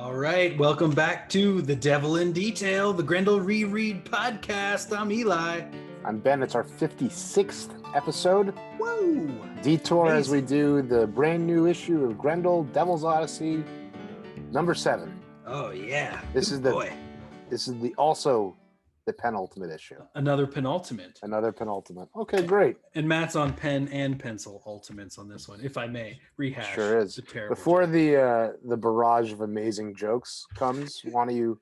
All right, welcome back to The Devil in Detail, the Grendel Reread podcast. I'm Eli. I'm Ben. It's our 56th episode. Woo! Detour as we Amazing. do the brand new issue of Grendel, Devil's Odyssey, number 7. Oh yeah, This good is boy. also the penultimate issue. Another penultimate. Another penultimate. Okay, great. And Matt's on pen and pencil ultimates on this one, if I may rehash. Sure is. The terrible Before joke. the barrage of amazing jokes comes, why don't you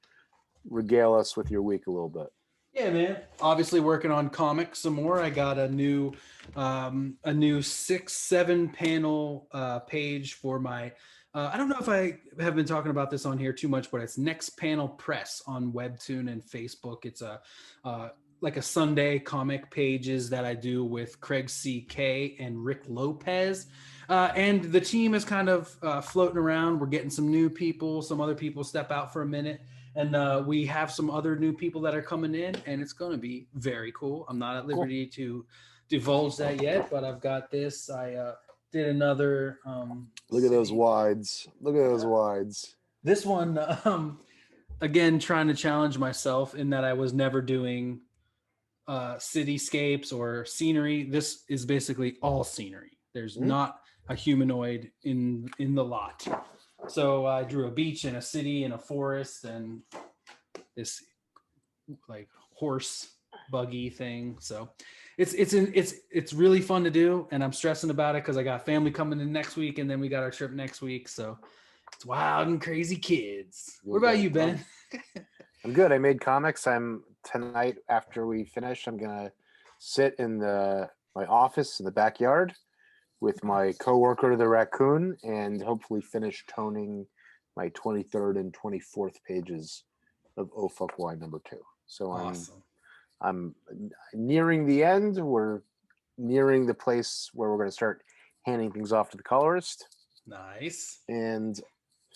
regale us with your week a little bit? Yeah, man. Obviously working on comics some more. I got a new 6-7 panel page for my I don't know if I have been talking about this on here too much, but it's Next Panel Press on Webtoon and Facebook. It's a like a Sunday comic pages that I do with Craig C.K. and Rick Lopez. And the team is kind of floating around. We're getting some new people. Some other people step out for a minute. And we have some other new people that are coming in, and it's going to be very cool. I'm not at liberty to divulge that yet, but I've got this. I did another. Look at those wides. Look at those wides. This one, again, trying to challenge myself in that I was never doing cityscapes or scenery. This is basically all scenery. There's not a humanoid in the lot. So I drew a beach and a city and a forest and this like horse buggy thing. So it's really fun to do, and I'm stressing about it because I got family coming in next week, and then we got our trip next week. So it's wild and crazy kids. What about you, Ben? I'm good. I made comics. Tonight after we finish, I'm gonna sit in my office in the backyard with my coworker, the raccoon, and hopefully finish toning my 23rd and 24th pages of Oh Fuck Why number 2. So Awesome. I'm nearing the end. We're nearing the place where we're going to start handing things off to the colorist. Nice. And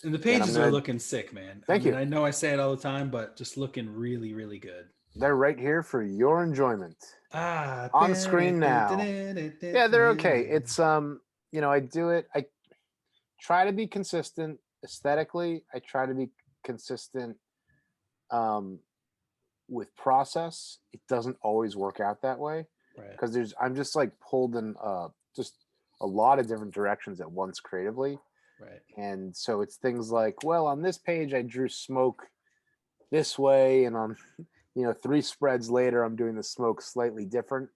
the pages are looking sick, man. Thank you. I know I say it all the time, but just looking really, really good. They're right here for your enjoyment. On screen now. Yeah, they're okay. It's I do it. I try to be consistent aesthetically. I try to be consistent with process. It doesn't always work out that way because I'm just like pulled in just a lot of different directions at once creatively. Right. And so it's things like, well, on this page I drew smoke this way, and on 3 spreads later I'm doing the smoke slightly different.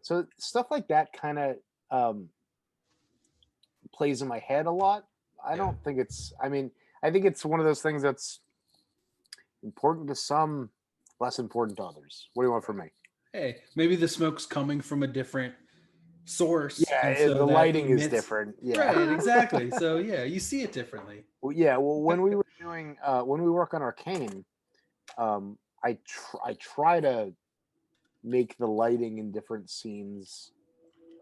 So stuff like that kind of plays in my head a lot. I don't think I think it's one of those things that's important to some, less important to others. What do you want from me? Hey, maybe the smoke's coming from a different source. Yeah, so the lighting is different. Yeah. Right, exactly. So yeah, you see it differently. Well, yeah. Well, when we were doing when we work on Arcane, I try to make the lighting in different scenes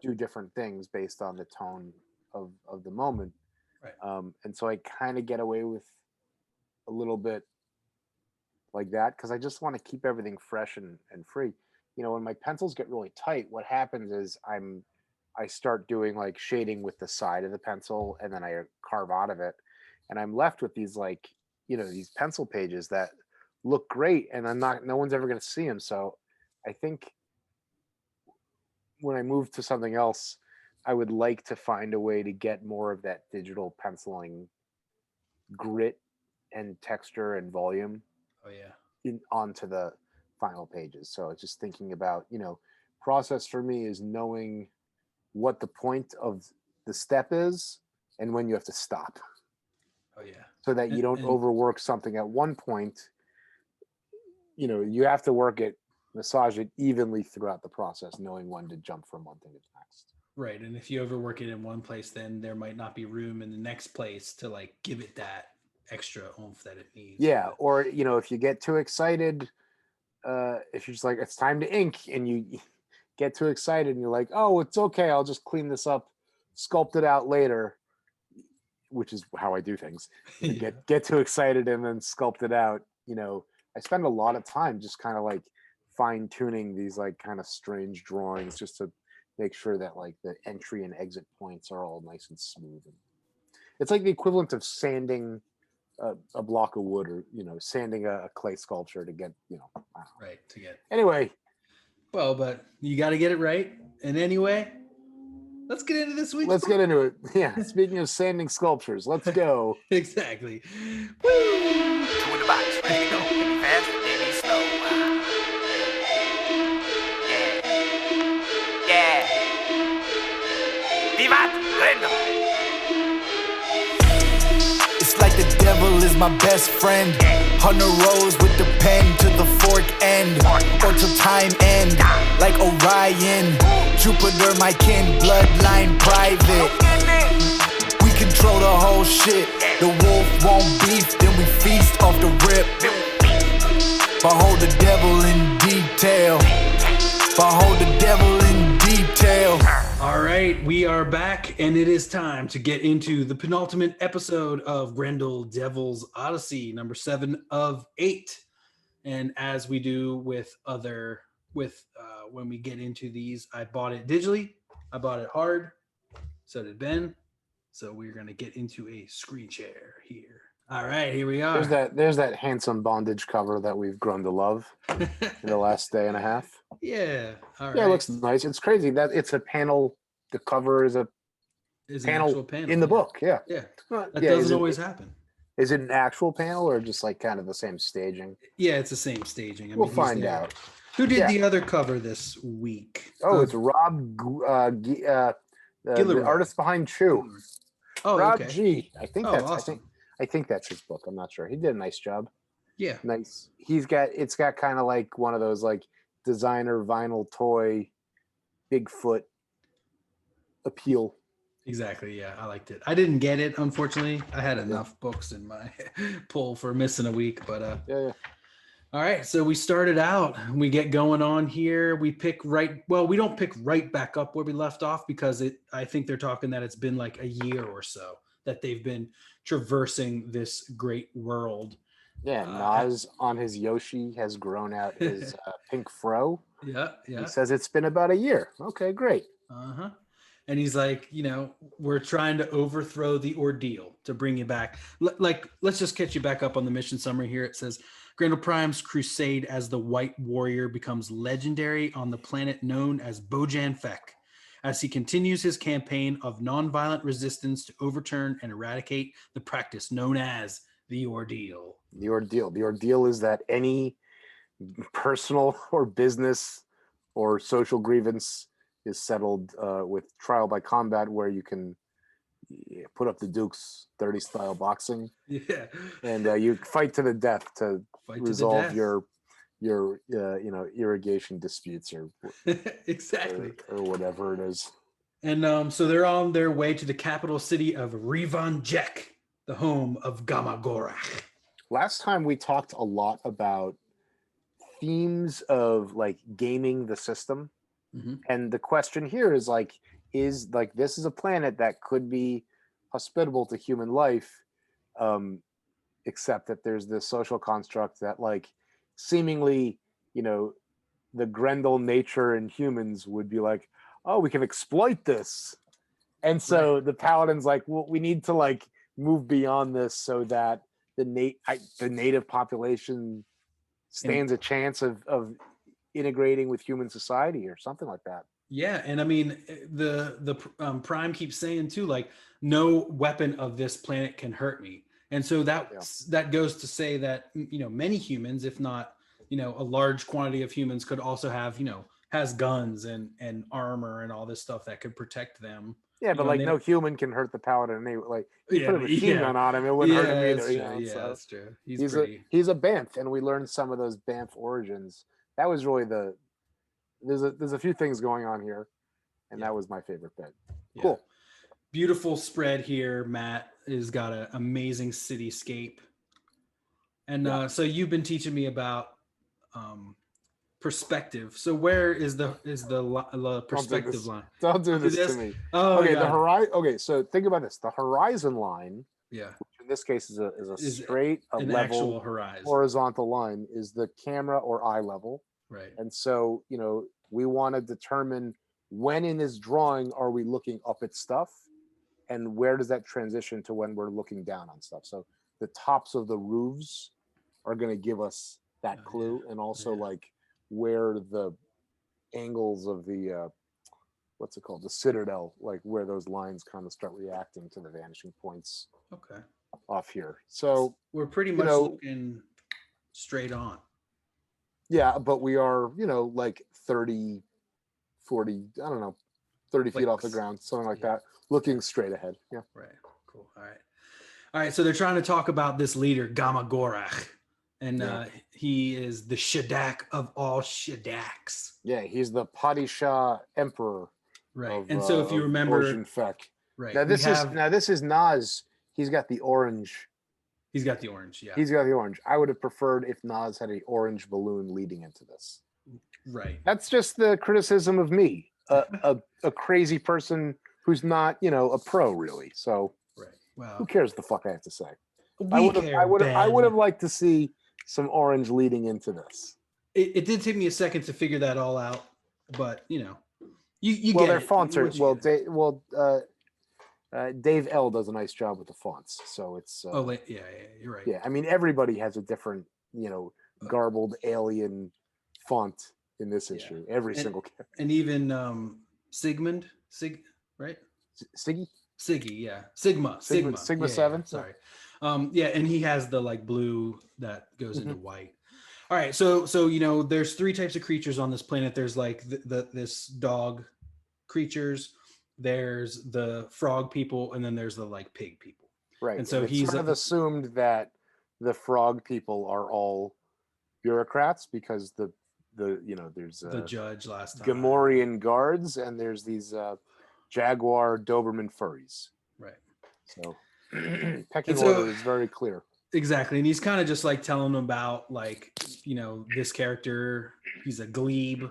do different things based on the tone of the moment. Right. And so I kind of get away with a little bit like that because I just want to keep everything fresh and free. When my pencils get really tight, what happens is I start doing like shading with the side of the pencil, and then I carve out of it, and I'm left with these these pencil pages that look great, and no one's ever going to see them. So I think when I move to something else, I would like to find a way to get more of that digital penciling grit and texture and volume onto the final pages. So it's just thinking about, process for me is knowing what the point of the step is and when you have to stop. Oh yeah. So that you don't overwork something at one point. You have to massage it evenly throughout the process, knowing when to jump from one thing to the next. Right. And if you overwork it in one place, then there might not be room in the next place to like give it that extra oomph that it needs. Yeah. Or, if you get too excited, if you're just like, it's time to ink, and you get too excited and you're like, oh, it's okay, I'll just clean this up, sculpt it out later, which is how I do things. Get too excited and then sculpt it out. I spend a lot of time just kind of like fine tuning these like kind of strange drawings just to make sure that like the entry and exit points are all nice and smooth. It's like the equivalent of sanding a block of wood, or sanding a clay sculpture to get I don't know. Right, to get. Anyway, Well, but you got to get it right. And anyway, let's get into this week's. let's get into it. Yeah. Speaking of sanding sculptures, let's go. Exactly. Two in the box, ready to go. Maybe fast, maybe slow. Yeah. Vivat Grendel. It's like the devil is my best friend. 100 rows with the pen to the fork end, or till time end. Like Orion, Jupiter, my kin, bloodline private. We control the whole shit. The wolf won't beef, then we feast off the rip. Behold the devil in detail. Behold the devil in detail. All right, we are back, and it is time to get into the penultimate episode of Grendel Devil's Odyssey, number 7 of 8. And as we do with when we get into these, I bought it digitally, I bought it hard, so did Ben. So we're gonna get into a screen share here. All right, here we are. There's that handsome bondage cover that we've grown to love in the last day and a half. Yeah. All right. Yeah, it looks nice. It's crazy that it's a panel. The cover is a panel in the book. Yeah. Yeah. Well, That yeah, doesn't always happen. Is it an actual panel or just like kind of the same staging? Yeah, it's the same staging. We'll find out. Who did Yeah. the other cover this week? Oh, it's Rob, the artist behind Chew. Oh, Rob okay. G. I think that's awesome. I think that's his book. I'm not sure. He did a nice job. Yeah. Nice. It's got kind of like one of those like designer vinyl toy Bigfoot appeal. Exactly. Yeah, I liked it. I didn't get it, unfortunately. I had enough books in my pull for missing a week, but Yeah. All right, so we started out. We get going on here. We we don't pick right back up where we left off because I think they're talking that it's been like a year or so that they've been traversing this great world. Yeah, Nas on his Yoshi has grown out his pink fro. Yeah. He says it's been about a year. Okay, great. Uh-huh. And he's like, we're trying to overthrow the ordeal to bring you back. Let's just catch you back up on the mission summary here. It says, Grendel Prime's crusade as the White Warrior becomes legendary on the planet known as Bojan Fek, as he continues his campaign of nonviolent resistance to overturn and eradicate the practice known as the Ordeal. The Ordeal. The Ordeal is that any personal or business or social grievance is settled with trial by combat, where you can put up the Dukes 30 style boxing. Yeah. And you fight to the death to resolve your irrigation disputes or exactly or whatever it is. And so they're on their way to the capital city of Rivanjek, the home of Gamagorach. Last time we talked a lot about themes of like gaming the system. Mm-hmm. And the question here is this is a planet that could be hospitable to human life, except that there's this social construct that like seemingly, the Grendel nature in humans would be like, oh, we can exploit this. And so the Paladin's like, well, we need to like move beyond this so that the native population stands a chance of integrating with human society or something like that. Yeah, and I mean the Prime keeps saying too, like, no weapon of this planet can hurt me, and so that goes to say that many humans, if not a large quantity of humans, could also have has guns and armor and all this stuff that could protect them. Yeah, but like no human can hurt the Paladin. Like you put a machine gun on him, it wouldn't hurt him either. That's true. He's a Banff, and we learned some of those Banff origins. That was really there's a few things going on here, and that was my favorite bit. Yeah. Cool. Beautiful spread here. Matt has got an amazing cityscape. And so you've been teaching me about perspective. So where is the perspective line? Don't do this to me. Oh, okay, the horizon. Okay, so think about this. The horizon line, which in this case is a straight, level, actual horizon, horizontal line, is the camera or eye level. Right. And so, we want to determine when in this drawing are we looking up at stuff, and where does that transition to when we're looking down on stuff. So the tops of the roofs are going to give us that clue, and also like where the angles of the what's it called, the citadel, like where those lines kind of start reacting to the vanishing points. Okay. Off here, so we're pretty much looking straight on. Yeah, but we are, like 30, 40, I don't know, 30 feet off the ground, something like that, looking straight ahead. Yeah. Right. Cool. All right. So they're trying to talk about this leader, Gamagorach, and he is the Shadak of all Shadaks. Yeah, he's the Padishah Emperor. Right. And so if you remember, right. Now this is Nas. He's got the orange. He's got the orange. Yeah. He's got the orange. I would have preferred if Nas had an orange balloon leading into this. Right. That's just the criticism of me, a crazy person who's not, a pro really. So Wow. Who cares the fuck I have to say? I would have liked to see some orange leading into this. It did take me a second to figure that all out, but you well, get their it. fonts are Dave L does a nice job with the fonts, so it's yeah, you're right. Yeah, I mean everybody has a different garbled alien font in this issue. Every single character, and even right? Siggy, yeah, Sigma 7. Sorry, and he has the like blue that goes into white. All right, so there's 3 types of creatures on this planet. There's like this dog creatures, there's the frog people, and then there's the like pig people. Right. And so he's sort of assumed that the frog people are all bureaucrats because there's the judge last time, Gamorrean guards, and there's these Jaguar Doberman furries. Right. So pecking order is very clear. Exactly. And he's kind of just like telling them about like, this character, he's a glebe.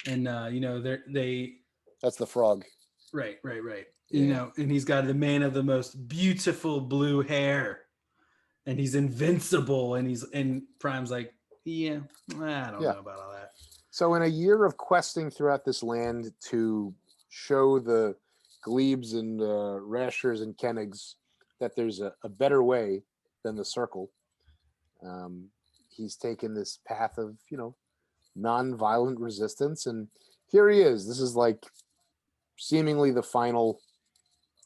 And that's the frog. Right. Yeah. And he's got the man of the most beautiful blue hair. And he's invincible. And Prime's like, I don't know about all that. So in a year of questing throughout this land to show the glebes and rashers and kennigs that there's a better way than the circle, he's taken this path of non-violent resistance, and here he is. This is like seemingly the final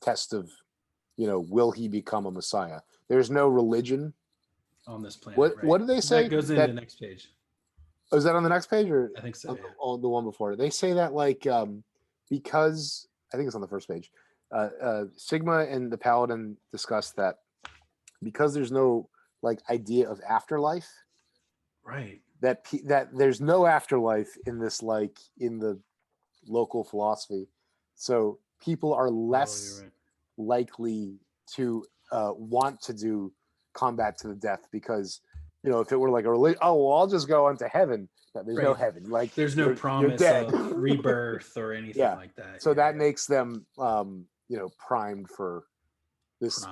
test of will he become a messiah. There's no religion on this planet. What do they say? That goes into the next page. Oh, is that on the next page, or I think so? On the one before? They say that like because I think it's on the first page. Sigma and the Paladin discuss that because there's no like idea of afterlife, right? That there's no afterlife in this, like in the local philosophy, so people are less likely to want to do combat to the death, because if it were like a religion, I'll just go on to heaven. There's no heaven, like there's no promise of rebirth or anything like that. So that makes them primed for this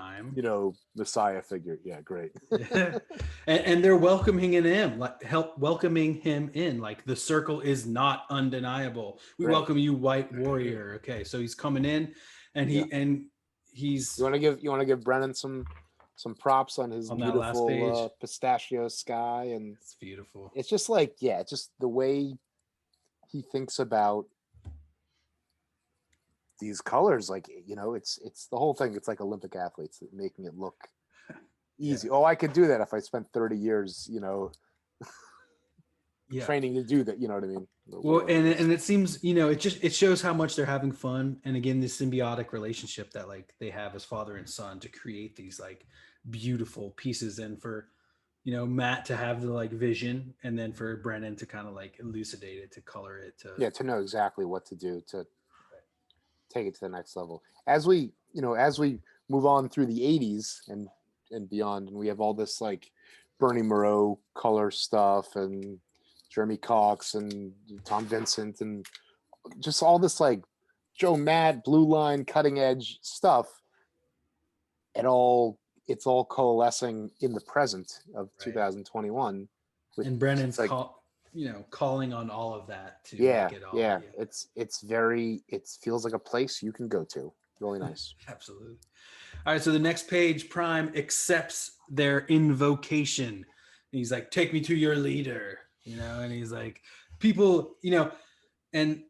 messiah figure. Yeah, great. and they're welcoming him, welcoming him in. Like the circle is not undeniable. We welcome you, white warrior. Okay, so he's coming in, and he's. You want to give Brennan some props on his beautiful pistachio sky, and it's beautiful. It's just like just the way he thinks about these colors, like it's the whole thing. It's like Olympic athletes making it look easy. I could do that if I spent 30 years training to do that. You know what I mean? Well, and it seems it shows how much they're having fun, and again this symbiotic relationship that like they have as father and son to create these like beautiful pieces, and for Matt to have the like vision, and then for Brennan to kind of like elucidate it, to color it, to know exactly what to do to take it to the next level. As we move on through the 80s and beyond, and we have all this like Bernie Moreau color stuff, and Jeremy Cox and Tom Vincent, and just all this like Joe Matt blue line cutting edge stuff. It's all coalescing in the present of 2021. And Brennan's like, calling on all of that to make it all. Yeah. It feels like a place you can go to. Really nice. Absolutely. All right, so the next page, Prime accepts their invocation. And he's like, "Take me to your leader," and he's like, "People, and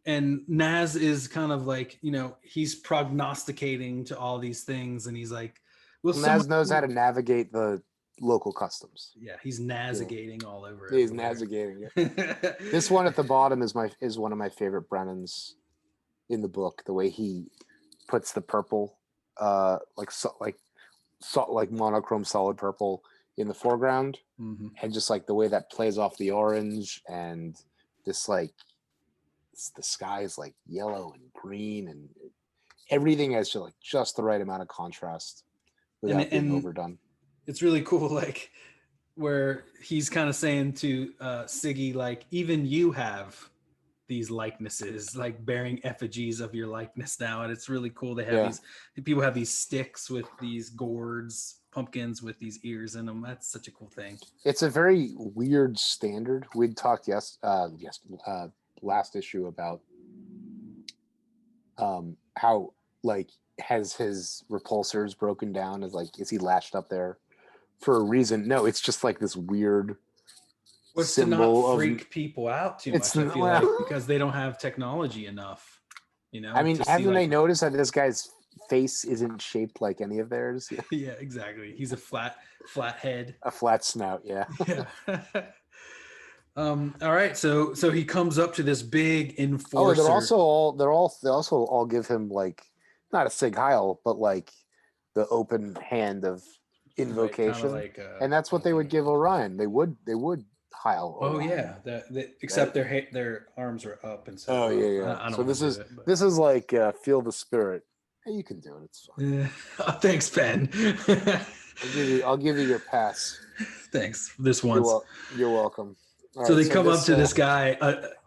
Naz is kind of like, he's prognosticating to all these things, and he's like, "Well, Naz knows how to navigate the local customs. Yeah, he's navigating all over. He's navigating it. This one at the bottom is one of my favorite Brennan's in the book. The way he puts the purple, like monochrome solid purple in the foreground, and just like the way that plays off the orange, and this like the sky is like yellow and green, and everything has just the right amount of contrast without being overdone. It's really cool, like where he's kind of saying to Siggy, like, even you have these likenesses, like bearing effigies of your likeness now, and it's really cool. They have these people have these sticks with these gourds, pumpkins with these ears in them. That's such a cool thing. It's a very weird standard. We'd talked last issue about how like has his repulsors broken down, is he latched up there for a reason? No, it's just like this weird to not freak people out too much. I feel like because they don't have technology enough, I mean, haven't they noticed that this guy's face isn't shaped like any of theirs? Yeah, exactly. He's a flat head, a flat snout. Yeah. All right, so he comes up to this big enforcer. Oh, they also all give him like not a Sig Heil, but like the open hand of invocation, right, and that's what they would give Orion. They would Heil. Oh Orion. Yeah, except their arms are up and so. Oh yeah. I don't so this is like feel the spirit. Hey, you can do it. It's fine. Oh, thanks, Ben. I'll give you your pass. Thanks. This once. You're welcome. So they come up to this guy.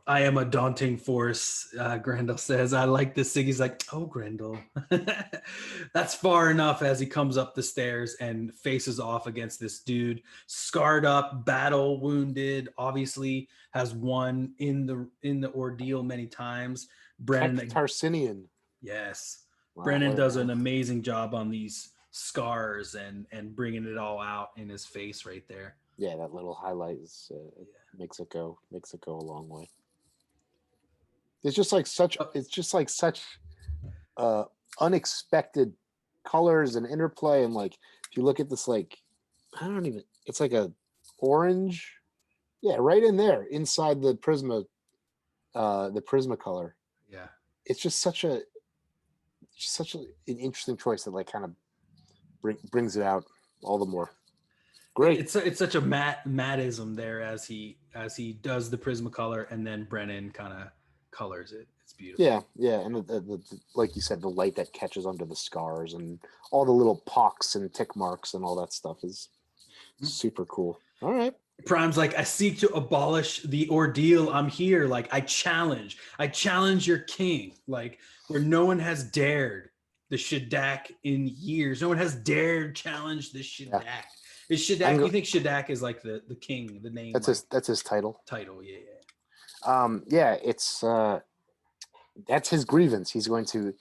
I am a daunting force, Grendel says. I like this. Siggy's like, oh, Grendel. That's far enough as he comes up the stairs and faces off against this dude. Scarred up, battle wounded, obviously has won in the ordeal many times. Brennan Tarsinian. Yes. Wow, Brennan does an amazing job on these scars and bringing it all out in his face right there. Yeah, that little highlight makes it go a long way. It's just like such unexpected colors and interplay, and like if you look at this, like it's like a orange, right in there inside the prisma color. Yeah, it's just such an interesting choice that like kind of brings it out all the more. Great. It's such a mattism there as he does the Prismacolor, and then Brennan kind of colors it. It's beautiful. Yeah, and the like you said, the light that catches under the scars and all the little pocks and tick marks and all that stuff is super cool. All right. Prime's like, I seek to abolish the ordeal. I'm here. Like, I challenge your king. Like, where no one has dared the Shaddak in years. No one has dared challenge the Shaddak. Yeah. Is Shaddak? You think Shaddak is like the king, the name? That's his title. Title, yeah. It's that's his grievance. He's going to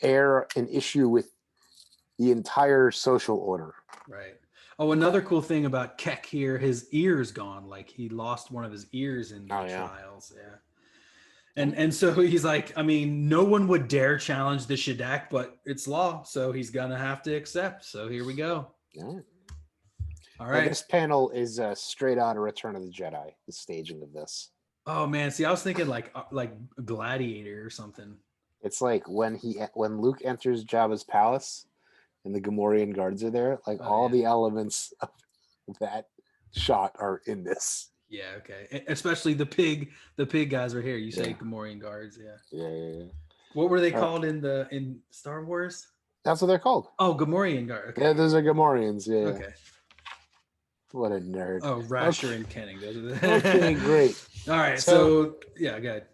air an issue with the entire social order. Right. Oh, another cool thing about Keck here, his ear's gone. Like he lost one of his ears in the trials. Yeah. And so he's like, I mean, no one would dare challenge the Shaddak, but it's law, so he's gonna have to accept. So here we go. All right. This panel is straight out of Return of the Jedi, the staging of this. Oh man, see, I was thinking like Gladiator or something. It's like when Luke enters Jabba's palace and the Gamorrean guards are there, like the elements of that shot are in this. Yeah, okay. Especially the pig guys are here. You say Gamorrean guards, Yeah. What were they called in Star Wars? That's what they're called. Oh, Gamorrean guard. Okay. Yeah, those are Gamorreans, yeah. Okay. What a nerd. Oh, Rasher and Kenning. Okay, great. All right, so yeah, go ahead.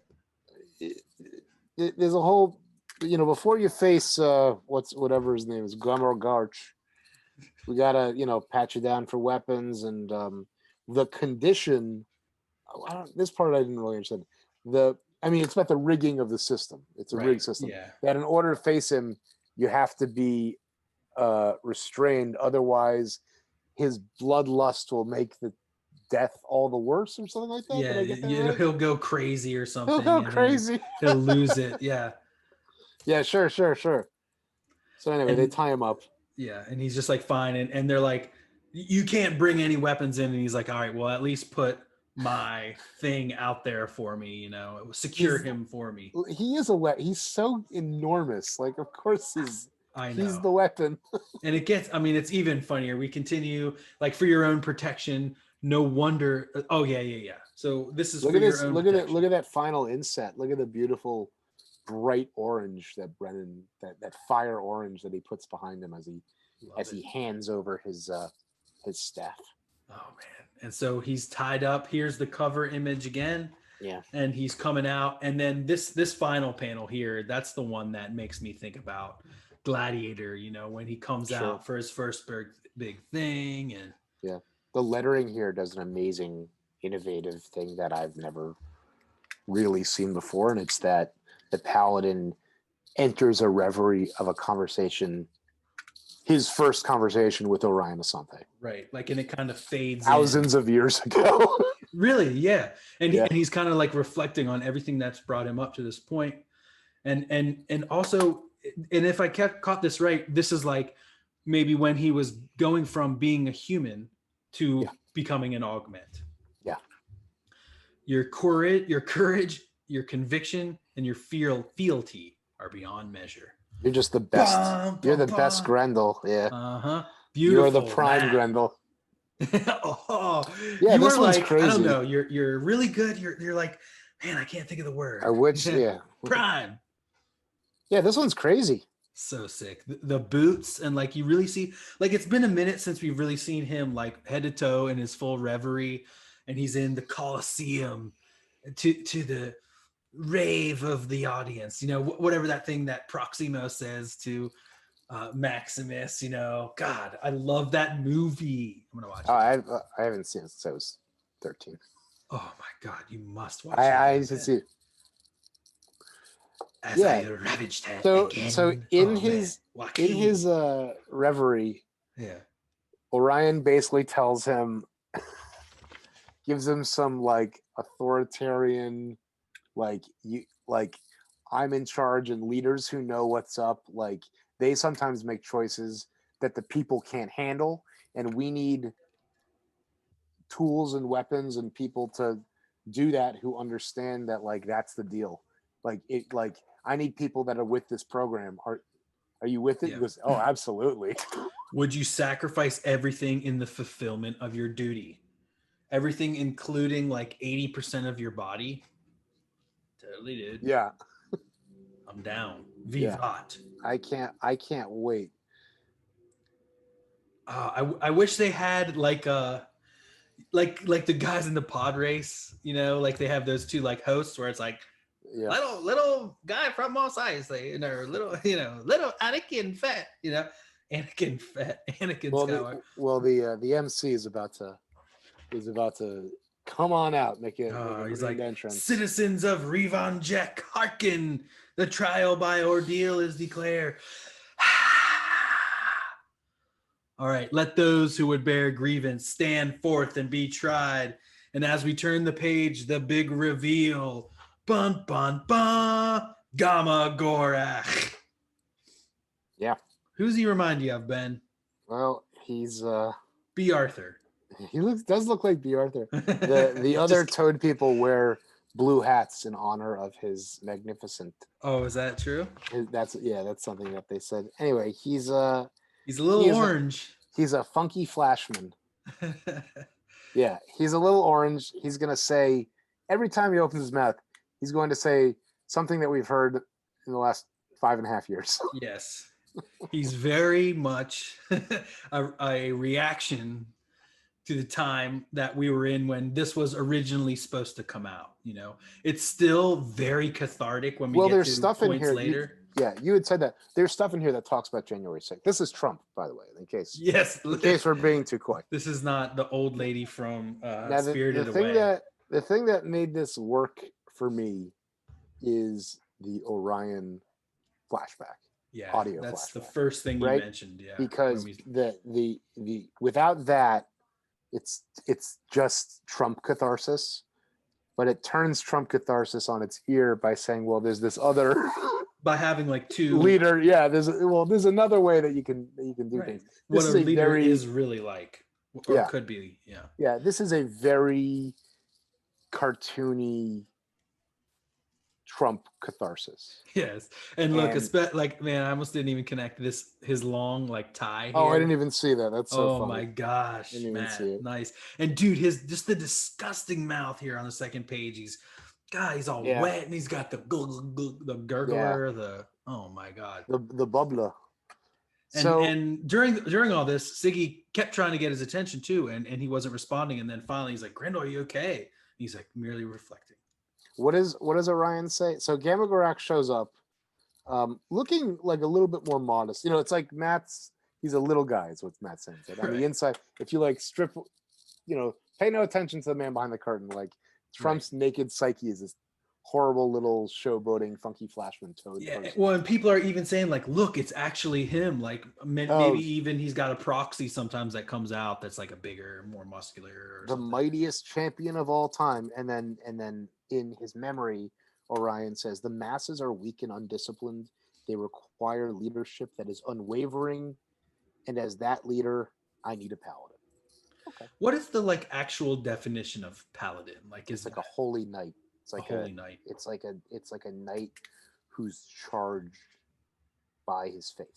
There's a whole, before you face whatever his name is, Glummer Garch, we gotta, pat you down for weapons and the condition. This part I didn't really understand. It's about the rigging of the system. It's a rigged system. Yeah. That in order to face him, you have to be restrained. Otherwise, his bloodlust will make the death all the worse, or something like that. Did Yeah, I get that right? he'll go crazy or something. He'll go and then crazy. He'll lose it. Yeah. Yeah, sure. So anyway, they And- tie him up. Yeah, and he's just like fine, and they're like, you can't bring any weapons in, and he's like, all right, well, at least put my thing out there for me, secure him for me. He is he's so enormous. Like, of course he's I know. he's the weapon. And it's even funnier. We continue, like, for your own protection. No wonder. Oh yeah. So this is Look for at your this. own Look at it. protection. Look at that final inset. Look at the beautiful bright orange that Brennan, that fire orange that he puts behind him as he hands over his staff. Oh man. And so he's tied up. Here's the cover image again. Yeah. And he's coming out. And then this final panel here, that's the one that makes me think about Gladiator, when he comes out for his first big thing. And yeah. The lettering here does an amazing, innovative thing that I've never really seen before. And it's that the Paladin enters a reverie of a conversation, his first conversation with Orion Asante. Right. Like, and it kind of fades thousands of years ago. Really? Yeah. And he's kind of like reflecting on everything that's brought him up to this point. And also, and if I caught this right, this is like maybe when he was going from being a human to becoming an augment. Yeah. Your courage, your conviction, and your fealty are beyond measure. You're just the best. You're the best Grendel. Yeah. Uh-huh. Beautiful. You're the prime man. Grendel. Oh, yeah, you this were one's like, crazy. I don't know. You're really good. You're like, man, I can't think of the word. Yeah. Prime. Yeah, this one's crazy. So sick. The boots, and like you really see, like, it's been a minute since we've really seen him like head to toe in his full reverie, and he's in the Colosseum to the rave of the audience, whatever that thing that Proximo says to Maximus, God, I love that movie. I'm gonna watch it. I haven't seen it since I was 13. Oh my God, you must watch it. I should see it. As I ravaged her again. So in his reverie, Orion basically tells him, gives him some like authoritarian, like I'm in charge, and leaders who know what's up, like they sometimes make choices that the people can't handle, and we need tools and weapons and people to do that who understand that, like, that's the deal. I need people that are with this program. Are you with it? Yeah. He goes, oh, absolutely. Would you sacrifice everything in the fulfillment of your duty? Everything, including like 80% of your body? Totally, dude. Yeah. I'm down. Vivat. I can't wait. I wish they had like the guys in the pod race, like they have those two like hosts where it's like, little guy from Mos Eisley, or little Anakin Fett, Anakin Skywalker. The MC is about to come on out, make it. He's like, entrance. Citizens of Revon Jack, hearken! The trial by ordeal is declared. All right, let those who would bear grievance stand forth and be tried. And as we turn the page, the big reveal. Bun, bun, bun. Gamma Gorach. Yeah. Who's he remind you of, Ben? Well, he's B. Arthur. He does look like B. Arthur. The other Toad people wear blue hats in honor of his magnificent. Oh, is that true? That's something that they said. Anyway, he's a little orange. He's a funky flashman. Yeah, he's a little orange. He's gonna say, every time he opens his mouth, he's going to say something that we've heard in the last 5.5 years. Yes. He's very much a reaction to the time that we were in when this was originally supposed to come out. It's still very cathartic when we get there's to stuff points in here later. You had said that. There's stuff in here that talks about January 6th. This is Trump, by the way, in case we're being too coy. This is not the old lady from now, Spirited the thing Away. The thing that made this work for me is the Orion flashback. Yeah, audio that's the flashback, first thing you right? mentioned. Yeah, Because when the without that, it's just Trump catharsis, but it turns Trump catharsis on its ear by saying, well, there's this other by having like two leader. Yeah, there's another way that you can do things. what This a is a leader very is really like, or yeah could be. Yeah, yeah. This is a very cartoony Trump catharsis. yes. And look, And like man, I almost didn't even connect this his long like tie oh, I didn't here. even see that. That's so Oh funny. my gosh, Didn't even see man, it. nice. And dude, his just the disgusting mouth here on the second page. He's all Yeah. wet and he's got the gurgler, the oh my god. The bubbler. And So and during all this, Siggy kept trying to get his attention too, and he wasn't responding. And then finally he's like, Grendel, are you okay? And he's like merely reflecting. what does Orion say? So Gamma Gorak shows up, looking like a little bit more modest. You know, it's like he's a little guy, is what Matt's saying. But on the Right. inside, if you like strip, you know, pay no attention to the man behind the curtain. Like Trump's naked psyche is this horrible little showboating funky flashman toad Yeah, person. well, and people are even saying like, look, it's actually him. Like maybe even he's got a proxy sometimes that comes out that's like a bigger, more muscular. Or the something. mightiest champion of all time. And then in his memory, Orion says the masses are weak and undisciplined. They require leadership that is unwavering, and as that leader, I need a paladin. Okay. What is the like actual definition of paladin? Like, It's like a holy knight. It's like a holy knight. It's like a knight who's charged by his faith.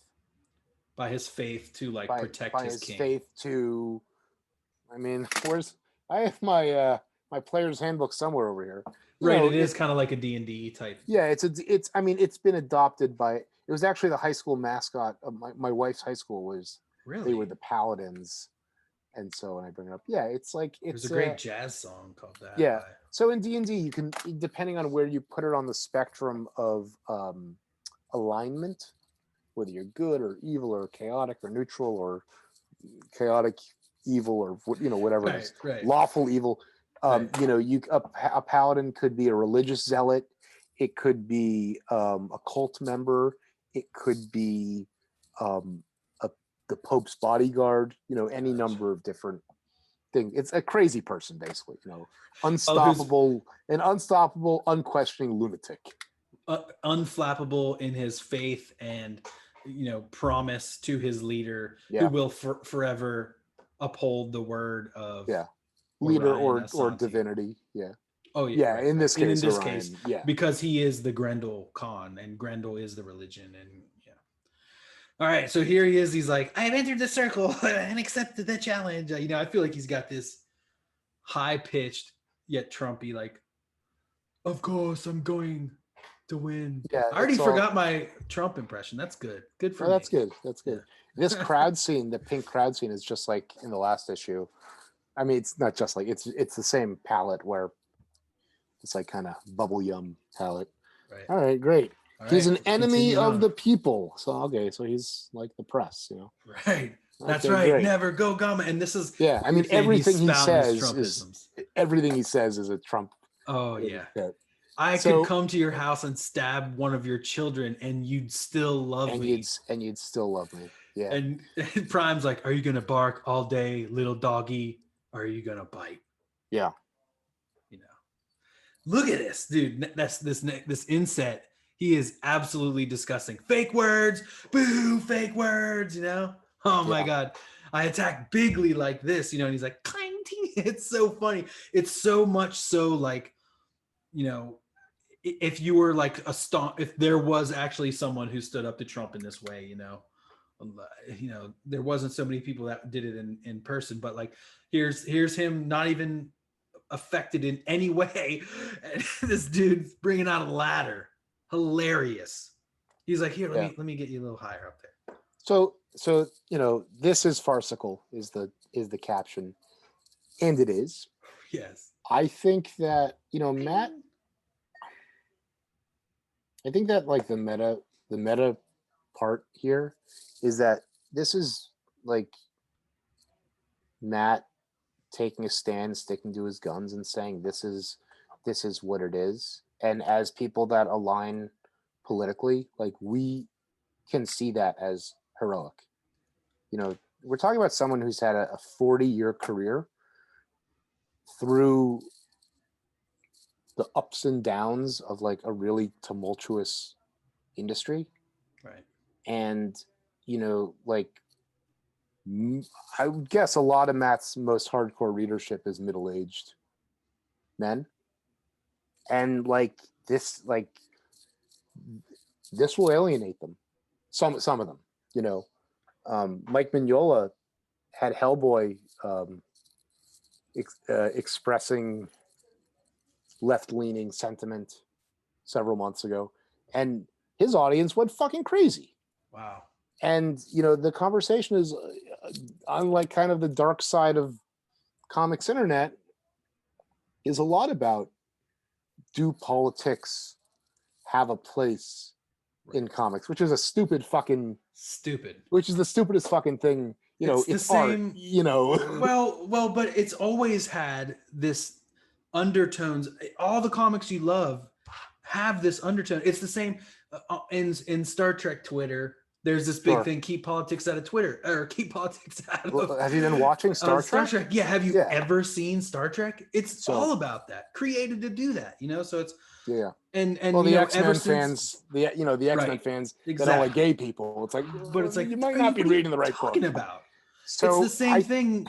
By his faith to like protect by his his king. faith to. I mean, I have my my player's handbook somewhere over here. Right, it is kind of like a D&D type. Yeah, it's. I mean, it's been adopted by. It was actually the high school mascot of my wife's high school was. Really? They were the Paladins, and so when I bring it up, yeah, it's like it's There's a great jazz song called that. Yeah. So in D&D, you can, depending on where you put it on the spectrum of alignment, whether you're good or evil or chaotic or neutral or chaotic evil or whatever it is, lawful evil. You know, a paladin could be a religious zealot, it could be a cult member, it could be the Pope's bodyguard. You know, any number of different things. It's a crazy person, basically. You know, unstoppable, unquestioning lunatic. Unflappable in his faith and promise to his leader, who will forever uphold the word of leader or divinity. Oh yeah, in this case, because he is the Grendel Khan and Grendel is the religion. And all right, so here he is. He's like, I have entered the circle and accepted the challenge. I feel like he's got this high-pitched yet Trumpy, like, of course I'm going to win. Yeah, I already forgot my Trump impression. That's good. Good for me. That's good. That's good. Yeah. This crowd scene, the pink crowd scene, is just like in the last issue. I mean, it's not just like it's the same palette where it's like kind of bubble yum palette. Right. All right, great. He's an enemy of the people. So so he's like the press, Right. That's right. Great. Never go gamma. And this is I mean everything he says is a Trump. Oh yeah. I could come to your house and stab one of your children and you'd still love me. And you'd still love me. Yeah. And Prime's like, are you gonna bark all day, little doggy? Or are you gonna bite? Yeah. Look at this, dude. That's this inset. He is absolutely disgusting. Fake words, boo, fake words, Oh my God. I attack bigly like this, and he's like, clang, ting. It's so funny. It's so much so like, if you were like if there was actually someone who stood up to Trump in this way, there wasn't so many people that did it in person, but like, here's him not even affected in any way. And this dude's bringing out a ladder. Hilarious. He's like, here, let me get you a little higher up there. So this is farcical is the caption, and it is. Yes. I think that Matt. I think that like the meta part here is that this is like Matt taking a stand, sticking to his guns, and saying this is what it is. And as people that align politically, like we can see that as heroic. You know, we're talking about someone who's had a 40-year career through the ups and downs of like a really tumultuous industry. Right. And, you know, like, I would guess a lot of Matt's most hardcore readership is middle-aged men. And like this will alienate them. Some of them, you know. Mike Mignola had Hellboy expressing left-leaning sentiment several months ago, and his audience went fucking crazy. Wow. And you know, the conversation is on like kind of the dark side of comics internet is a lot about, do politics have a place in comics, which is a stupid, which is the stupidest fucking thing, you know. It's the art, same, you know. well, but it's always had this undertones. All the comics you love have this undertone. It's the same in Star Trek Twitter. There's this big thing: keep politics out of Twitter, or keep politics out of. Well, have you been watching Star Trek? Yeah. Have you ever seen Star Trek? It's all about that. Created to do that, you know. So it's and well, the you know, X-Men fans, the X-Men fans that don't like gay people. It's like, but it's like, you might not be reading the right book. About. So it's the same thing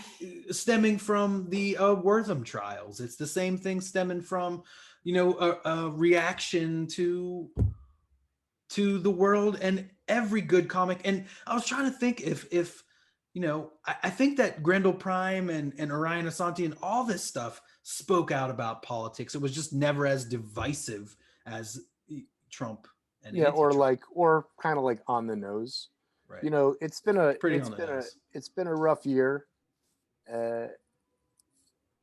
stemming from the Wortham trials. It's the same thing stemming from, you know, a reaction to the world and every good comic. And I was trying to think if you know, I think that Grendel Prime and Orion Asante and all this stuff spoke out about politics. It was just never as divisive as Trump and or kind of like on the nose. Right. You know, it's been a rough year.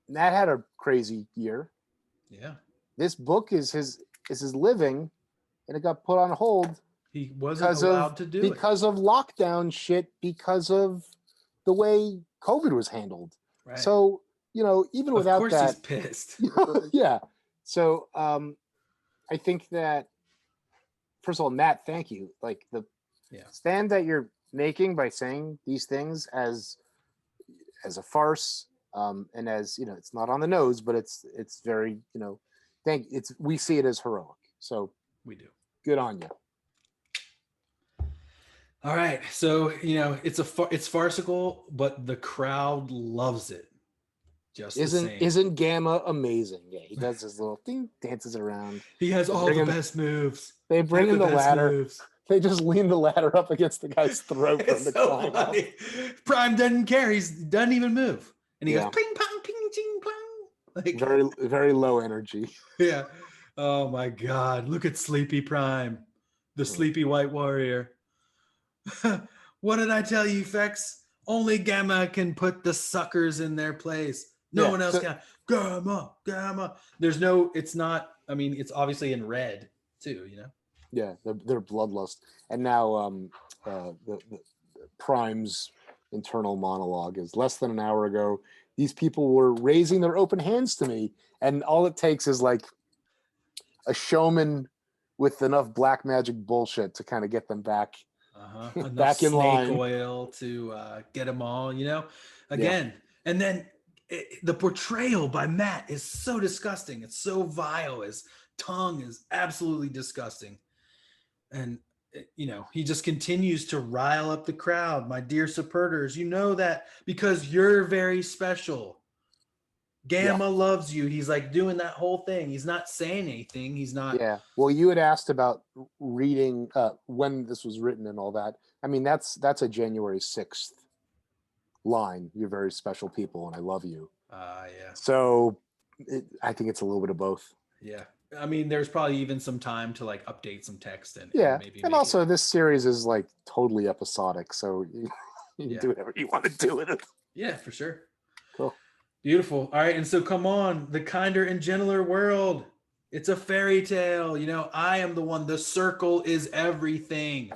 Matt had a crazy year. Yeah. This book is his living, and it got put on hold. He wasn't allowed to do it because of lockdown shit, because of the way COVID was handled. Right. So, you know, even without that, he's pissed. Yeah. So, I think that, first of all, Matt, thank you. Like the stand that you're making by saying these things as a farce, and as, you know, it's not on the nose, but it's very, you know, we see it as heroic. So we do. Good on you. All right, so you know it's farcical, but the crowd loves it. Just isn't Gamma amazing? Yeah, he does his little thing, dances around. He has all the best moves. They bring in the ladder. They just lean the ladder up against the guy's throat from the climb up. Prime doesn't care. He doesn't even move, and he goes ping pong, ping ching plong. Like very very low energy. Yeah. Oh my God! Look at Sleepy Prime, the sleepy white warrior. What did I tell you, Fex? Only Gamma can put the suckers in their place. No one else can. Gamma. There's no, it's not, I mean, it's obviously in red too, you know? Yeah, they're bloodlust. And now the Prime's internal monologue is less than an hour ago. These people were raising their open hands to me. And all it takes is like a showman with enough black magic bullshit to kind of get them back. Back in line. Snake oil to get them all, you know, again. And then the portrayal by Matt is so disgusting. It's so vile. His tongue is absolutely disgusting. And, you know, he just continues to rile up the crowd. My dear supporters, you know that because you're very special. Gamma loves you. He's like doing that whole thing. He's not saying anything. He's not. Yeah. Well, you had asked about reading when this was written and all that. I mean, that's a January 6th line. You're very special people, and I love you. Yeah. So I think it's a little bit of both. Yeah. I mean, there's probably even some time to like update some text and maybe. And also, this series is like totally episodic, so you can do whatever you want to do with it. Yeah, for sure. Cool. Beautiful. All right. And so come on, the kinder and gentler world. It's a fairy tale. You know, I am the one. The circle is everything.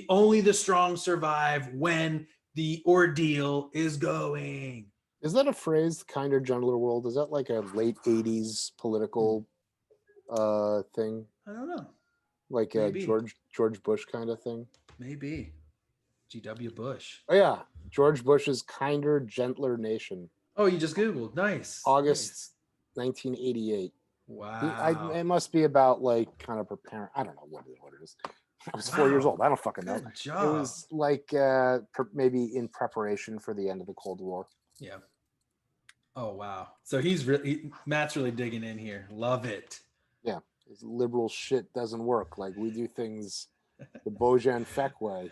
Only the strong survive when the ordeal is going. Is that a phrase, kinder, gentler world? Is that like a late 80s political thing? I don't know. Like a George Bush kind of thing? Maybe. G.W. Bush. Oh yeah, George Bush's Kinder, Gentler Nation, Oh, you just Googled. Nice. August 1988. Wow. It must be about like kind of preparing. I don't know what it is. I was 4 years Wow. old. I don't fucking know. Good job. It was like maybe in preparation for the end of the Cold War. Yeah. Oh wow. So Matt's really digging in here. Love it. Yeah, this liberal shit doesn't work. Like we do things the Bojan Feck way.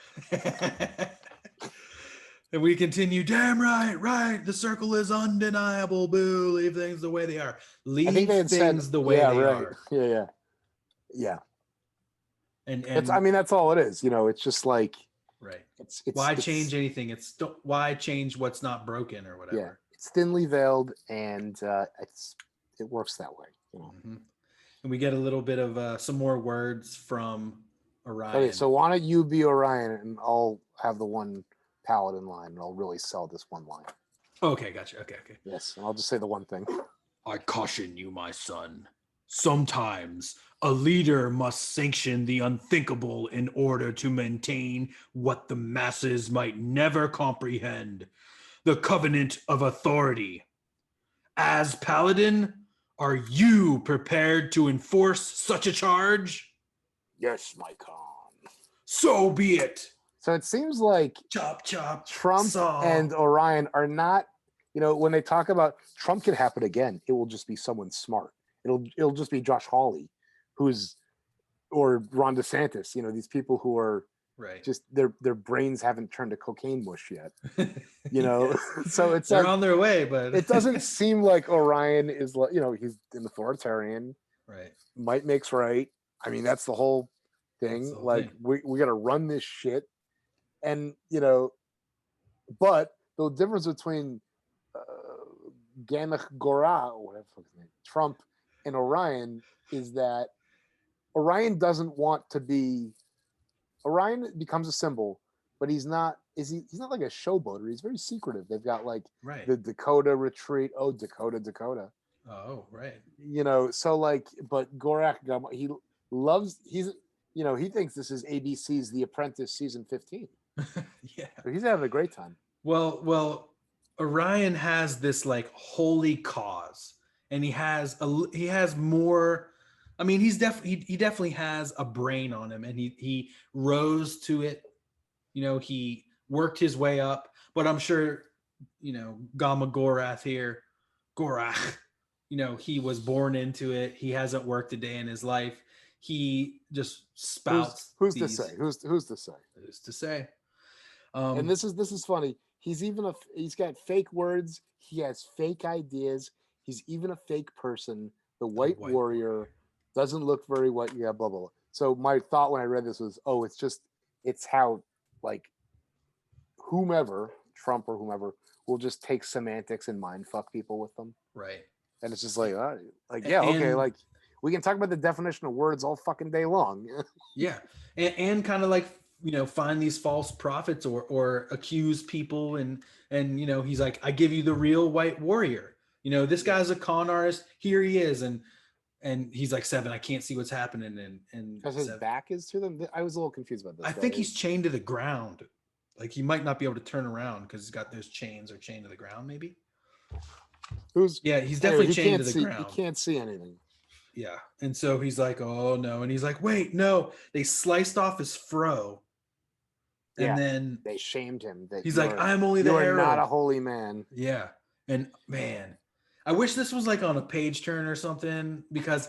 And we continue. Damn right, right. The circle is undeniable. Boo. Leave things the way they are. Leave I think they had things said, the way yeah, they right. are. Yeah. And I mean, that's all it is. It's just like right. It's why change anything? Why change what's not broken or whatever. Yeah, it's thinly veiled, and it works that way. Mm-hmm. And we get a little bit of some more words from Orion. Okay, so why don't you be Orion, and I'll have the one Paladin line, and I'll really sell this one line. Okay, gotcha. Okay. Yes, and I'll just say the one thing. I caution you, my son. Sometimes a leader must sanction the unthinkable in order to maintain what the masses might never comprehend. The covenant of authority. As Paladin, are you prepared to enforce such a charge? Yes, my Khan. So be it. So it seems like Chop, chop. Trump saw. and Orion are not, when they talk about Trump could happen again, it will just be someone smart. It'll just be Josh Hawley, or Ron DeSantis, these people who are right. Just their brains haven't turned to cocaine mush yet. So it's they're like, on their way, but it doesn't seem like Orion is like, he's an authoritarian. Right. Might makes right. I mean, that's the whole thing. We got to run this shit. And, but the difference between Ganach Gora, or whatever his name, Trump and Orion is that Orion doesn't want to be. Orion becomes a symbol, but he's not. He's not like a showboater. He's very secretive. They've got like the Dakota retreat. Oh, Dakota. Oh, right. So like, but Gorak, he thinks this is ABC's The Apprentice season 15. Yeah, so he's having a great time. Well, Orion has this like holy cause, and he has more. I mean, he definitely has a brain on him, and he rose to it. He worked his way up, but I'm sure, Gamma Gorath here, Gorach, he was born into it. He hasn't worked a day in his life. He just spouts. Who's to say? Who's to say? Who's to say? And this is funny. He's got fake words. He has fake ideas. He's even a fake person. The white warrior doesn't look very white. Yeah, blah, blah, blah. So my thought when I read this was, it's how like whomever, Trump or whomever, will just take semantics and mind fuck people with them. Right. And it's just like like we can talk about the definition of words all fucking day long. Yeah. And kind of like, find these false prophets or accuse people. And he's like, I give you the real white warrior. This guy's a con artist. Here he is. And he's like, Seven, I can't see what's happening. And because his back is to them. I was a little confused about this. I think he's chained to the ground. Like he might not be able to turn around because he's got those chains or chained to the ground, maybe. He's definitely chained to the ground. He can't see anything. Yeah. And so he's like, oh no. And he's like, wait, no. They sliced off his fro. And then they shamed him. He's like, I'm only the herald. You are not a holy man. Yeah. And man, I wish this was like on a page turn or something, because,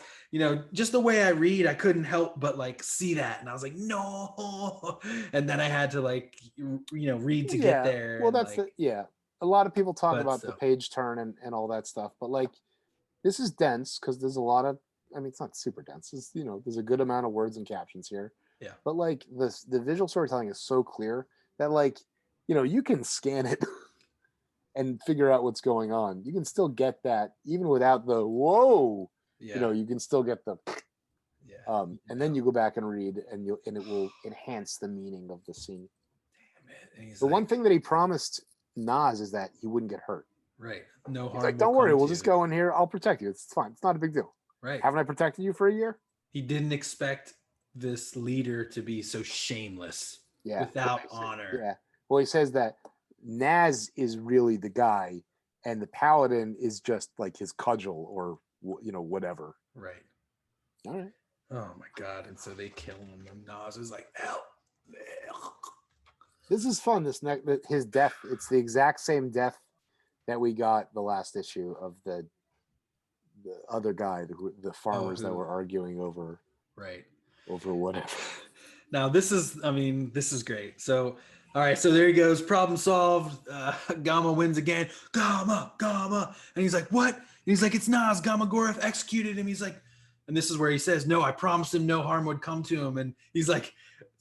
just the way I read, I couldn't help but like see that. And I was like, no. And then I had to like, read to get there. Well, that's a lot of people talk about the page turn and all that stuff, but like, this is dense because there's a lot of, it's not super dense. It's, there's a good amount of words and captions here. Yeah. But like the visual storytelling is so clear that like, you can scan it and figure out what's going on. You can still get that even without the whoa. Yeah. You can still get the and then you go back and read and it will enhance the meaning of the scene. Damn it. One thing that he promised Nas is that he wouldn't get hurt. Right. No harm. He's like, don't worry, we'll just go in here. I'll protect you. It's fine. It's not a big deal. Right. Haven't I protected you for a year? He didn't expect this leader to be so shameless. Yeah. without honor. Yeah. Well, he says that Naz is really the guy, and the Paladin is just like his cudgel or whatever. Right. All right. Oh my god! And so they kill him, and Nas is like, "Help!" This is fun. His death. It's the exact same death that we got the last issue of the other guy, the farmers that were arguing over whatever. Now this is great. So, all right, so there he goes. Problem solved. Gamma wins again. Gamma. And he's like, what? And he's like, it's Nas. Gamma Gorath executed him. He's like, and this is where he says, no, I promised him no harm would come to him. And he's like,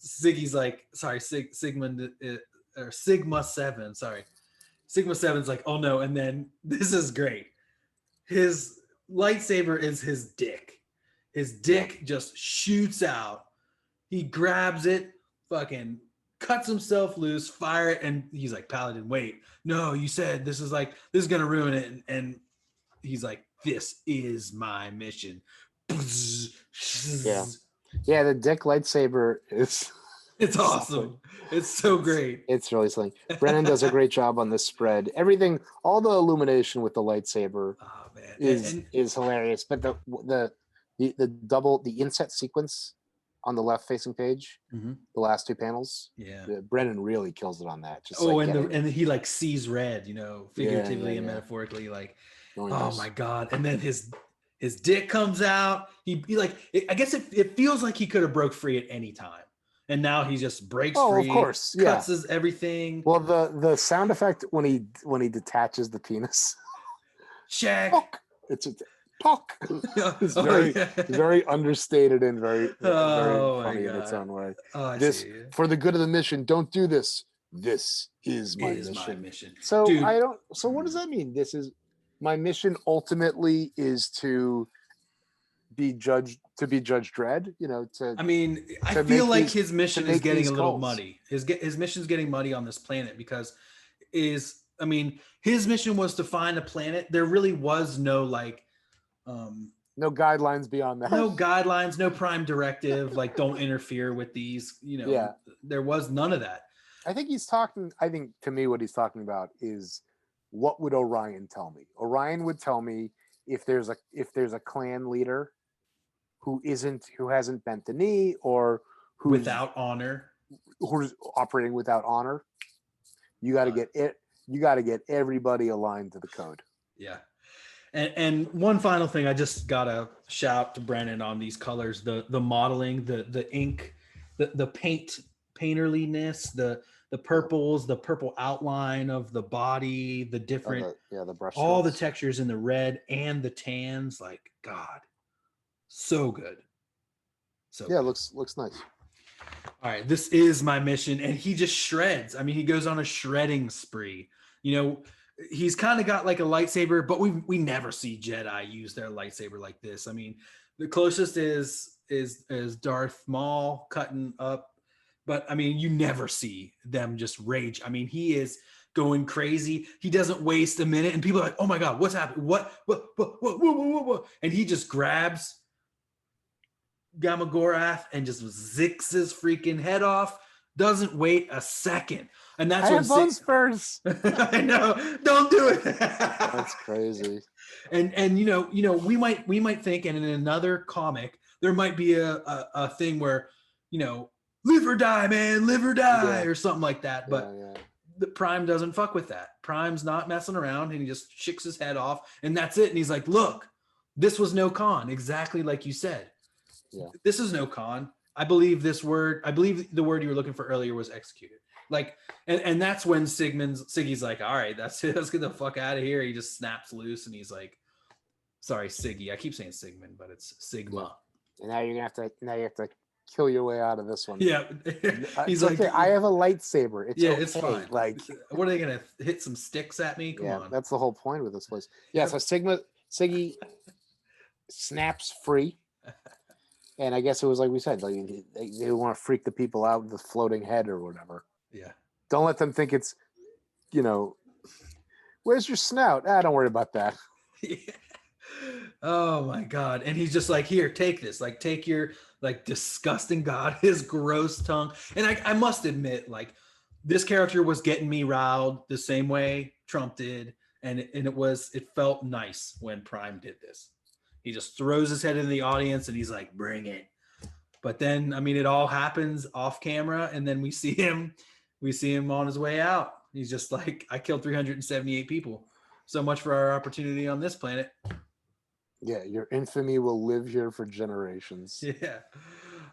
Siggy's like, sorry, Sigma 7. Sorry. Sigma 7's like, oh no. And then this is great. His lightsaber is his dick. His dick just shoots out. He grabs it, fucking cuts himself loose, fire it, and he's like, Paladin, wait. No, you said this is gonna ruin it. And he's like, this is my mission. Yeah, the dick lightsaber is it's awesome. It's so great. It's really something. Brennan does a great job on this spread. Everything, all the illumination with the lightsaber is hilarious. But the inset sequence on the left facing page, the last two panels. Yeah, Brennan really kills it on that. Just and he like sees red, figuratively and metaphorically, like, my god. And then his dick comes out. He like, I guess it feels like he could have broke free at any time, and now he just breaks free. Of course, cuts his everything. Well, the sound effect when he detaches the penis, check. It's a talk. It's very understated and very funny in its own way. For the good of the mission, don't do this. This is my mission. So So what does that mean? This is my mission. Ultimately, is to be Judge Dredd. I feel like his mission is getting a little muddy. His mission's getting muddy on this planet because his mission was to find a planet. There really was no no guidelines beyond that. No guidelines, no prime directive, like don't interfere with these, there was none of that. I think to me what he's talking about is, what would Orion tell me? Orion would tell me if there's a clan leader who hasn't bent the knee or who's without honor, who's operating without honor, you got to get everybody aligned to the code. Yeah. And one final thing, I just gotta shout to Brennan on these colors, the modeling, the ink, the painterliness, the purples, the purple outline of the body, the different, the brush, all the textures in the red and the tans, like, God, so good. So yeah, good. Looks nice. All right, this is my mission, and he just shreds. He goes on a shredding spree. He's kind of got like a lightsaber, but we never see Jedi use their lightsaber like this. The closest is Darth Maul cutting up, but you never see them just rage. He is going crazy. He doesn't waste a minute, and people are like, "Oh my God, what's happening? What?" And he just grabs Gamma Gorath and just zicks his freaking head off. Doesn't wait a second. And that's I have bone spurs. I know. Don't do it. That's crazy. And we might think, and in another comic, there might be a thing where, live or die, man, live or die, or something like that. But the Prime doesn't fuck with that. Prime's not messing around, and he just shakes his head off, and that's it. And he's like, look, this was no con, exactly like you said. Yeah. This is no con. I believe the word you were looking for earlier was executed. Like, and that's when Siggy's like, all right, that's it. Let's get the fuck out of here. He just snaps loose, and he's like, sorry, Siggy. I keep saying Sigmund, but it's Sigma. And now you have to kill your way out of this one. Yeah. He's like, okay, I have a lightsaber. It's fine. Like, what are they gonna hit some sticks at me? Come on. That's the whole point with this place. Yeah. So Siggy snaps free. And I guess it was like we said, like they want to freak the people out with the floating head or whatever. Yeah. Don't let them think it's, where's your snout? Don't worry about that. Yeah. Oh my God. And he's just like, here, take this. Like, take your like disgusting God, his gross tongue. And I must admit, like, this character was getting me riled the same way Trump did. And it felt nice when Prime did this. He just throws his head in the audience and he's like, bring it. But then, I mean, it all happens off camera, and then we see him on his way out. He's just like, I killed 378 people. So much for our opportunity on this planet. Yeah, your infamy will live here for generations. Yeah.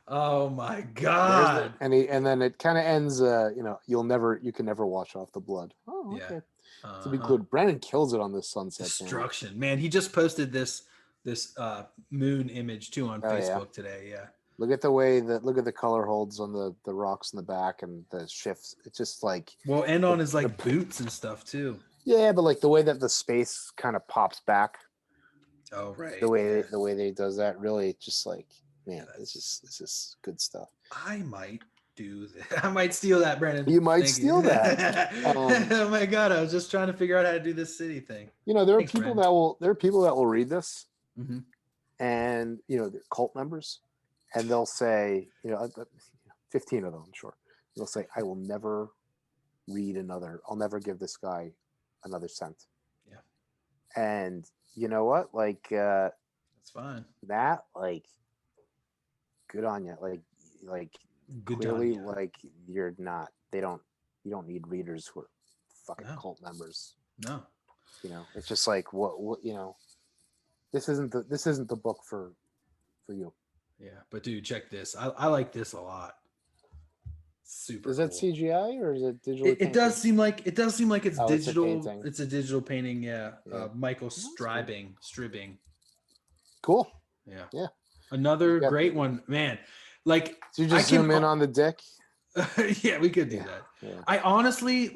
Oh my God. And then it kind of ends. You can never wash off the blood. Oh, okay. Yeah. To be good, Brandon kills it on this sunset. Destruction, panel. Man. He just posted this moon image too on Facebook today. Yeah. Look at the color holds on the rocks in the back and the shifts. It's just like and on his like boots and stuff too. Yeah, but like the way that the space kind of pops back. Oh right. The way that he does that, really, just like, man, this is good stuff. I might do that. I might steal that, Brandon. You might steal that. Oh my God, I was just trying to figure out how to do this city thing. There are people that will read this, mm-hmm. and they're cult members. And they'll say, 15 of them, I'm sure. They'll say, I will never I'll never give this guy another cent. Yeah. And you know what? Like, that's fine. That, like, good on you. Like good clearly, like, you don't need readers who are fucking cult members. No. It's just like, what, this isn't the book for you. Yeah, but dude, check this. I like this a lot. Super. Is that CGI or is it digital? It does seem like it's digital. It's a digital painting. Yeah. Michael Stribing. Cool. Yeah. Yeah. Another great one, man. Like, so you just zoom in on the dick. Yeah, we could do that. Yeah. I honestly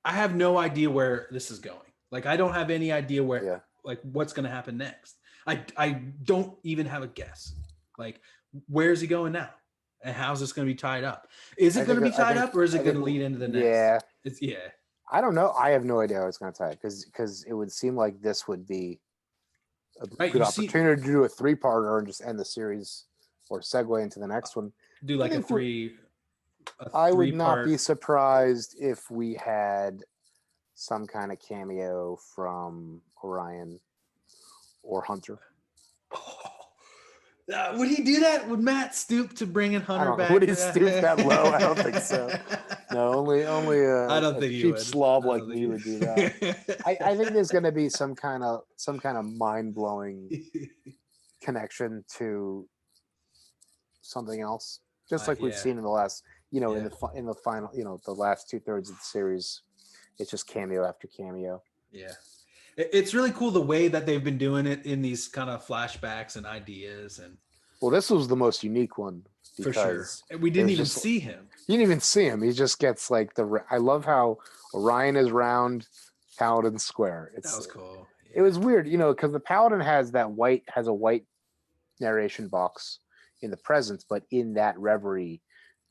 I have no idea where this is going. Like, I don't have any idea where like what's going to happen next. I don't even have a guess. Like, where's he going now? And how's this going to be tied up? Is it going to be tied up, or is it going to lead into the next? Yeah. I don't know. I have no idea how it's going to tie it, because it would seem like this would be a good opportunity to do a 3-parter and just end the series or segue into the next one. Do like a three. I would not be surprised if we had some kind of cameo from Orion or Hunter. Would he do that? Would Matt stoop to bringing Hunter back? Would he stoop that low? I don't think so. No, only I don't think cheap slob like me would do that. I think there's going to be some kind of mind-blowing connection to something else, just like we've seen in the last, in the final, the last 2/3 of the series. It's just cameo after cameo. Yeah. It's really cool the way that they've been doing it in these kind of flashbacks and ideas. And well, this was the most unique one for sure. We didn't even see him. You didn't even see him. He just gets like I love how Orion is round, Paladin square. That was cool. Yeah. It was weird, because the Paladin has a white narration box in the present, but in that Reverie,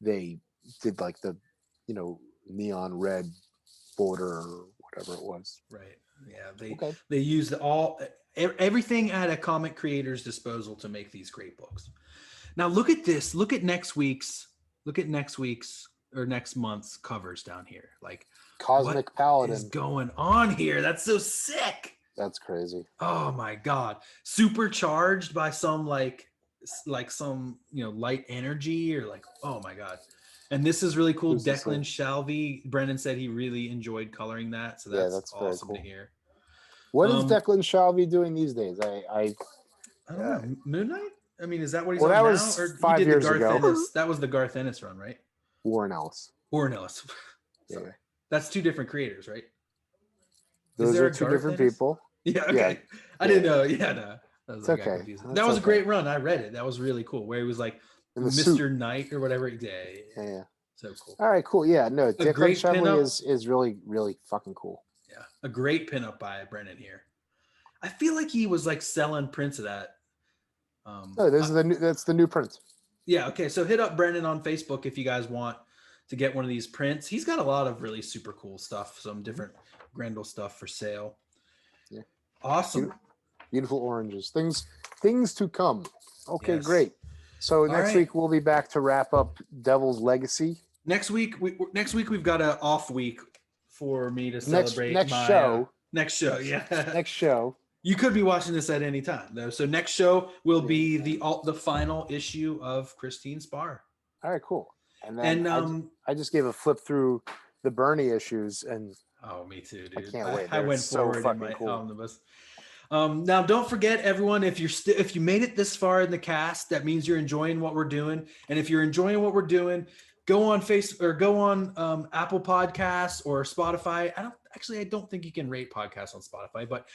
they did like the neon red border or whatever it was. Right. Yeah, they used everything at a comic creator's disposal to make these great books. Now look at this. Look at next week's or next month's covers down here. Like, Cosmic Paladin. What is going on here? That's so sick. That's crazy. Oh my God. Supercharged by some like some light energy, or like, oh my God. And this is really cool. Declan Shalvey, Brendan said he really enjoyed coloring that. So that's awesome to hear. What is Declan Shalvey doing these days? I don't know. Moon Knight? I mean, is that what he's on now? That was or 5 years ago. That was the Garth Ennis run, right? Warren Ellis. Sorry. That's two different creators, right? Those are two different people. Yeah, okay. Yeah. I didn't know. Yeah, no. That was okay. That was a great run. I read it. That was really cool. Where he was like Mr. Knight or whatever. Yeah. So cool. All right, cool. Yeah, no, Declan Shalvey is really, really fucking cool. Yeah, a great pinup by Brennan here. I feel like he was like selling prints of that. No, that's the new print. Yeah. Okay. So hit up Brennan on Facebook if you guys want to get one of these prints. He's got a lot of really super cool stuff. Some different Grendel stuff for sale. Yeah. Awesome. Beautiful oranges. Things to come. Okay, Yes. great. So next right. week we'll be back to wrap up Devil's Legacy. Next week we've got an off week for me to celebrate next my show. Next show, yeah. Next show. You could be watching this at any time, though. So next show will be the final issue of Christine's Bar. All right, cool. And then I just gave a flip through the Bernie issues, and oh, me too, dude. I can't wait. I went so forward in my cool. omnibus. Now, don't forget, everyone, if you made it this far in the cast, that means you're enjoying what we're doing. And if you're enjoying what we're doing, go on Apple Podcasts or Spotify. I don't think you can rate podcasts on Spotify, but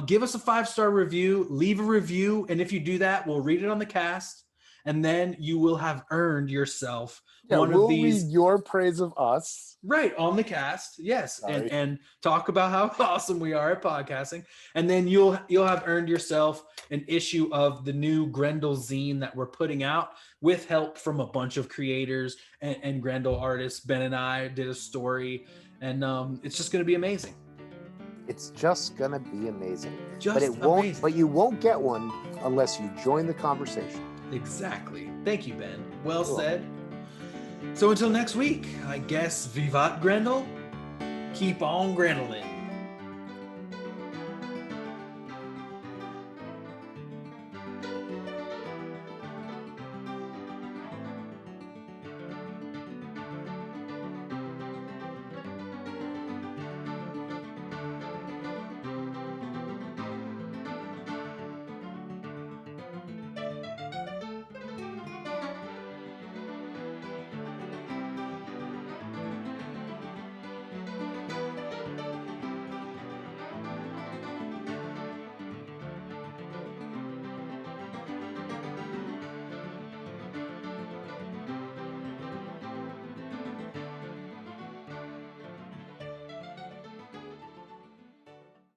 give us a 5-star review, leave a review. And if you do that, we'll read it on the cast. And then you will have earned yourself one of these. Read your praise of us. Right, on the cast, yes. And talk about how awesome we are at podcasting. And then you'll have earned yourself an issue of the new Grendel zine that we're putting out with help from a bunch of creators and Grendel artists. Ben and I did a story, and it's just going to be amazing. It's just going to be amazing. Amazing. But you won't get one unless you join the conversation. Exactly. Thank you, Ben. Well said. So until next week, I guess, Vivat Grendel. Keep on Grendeling.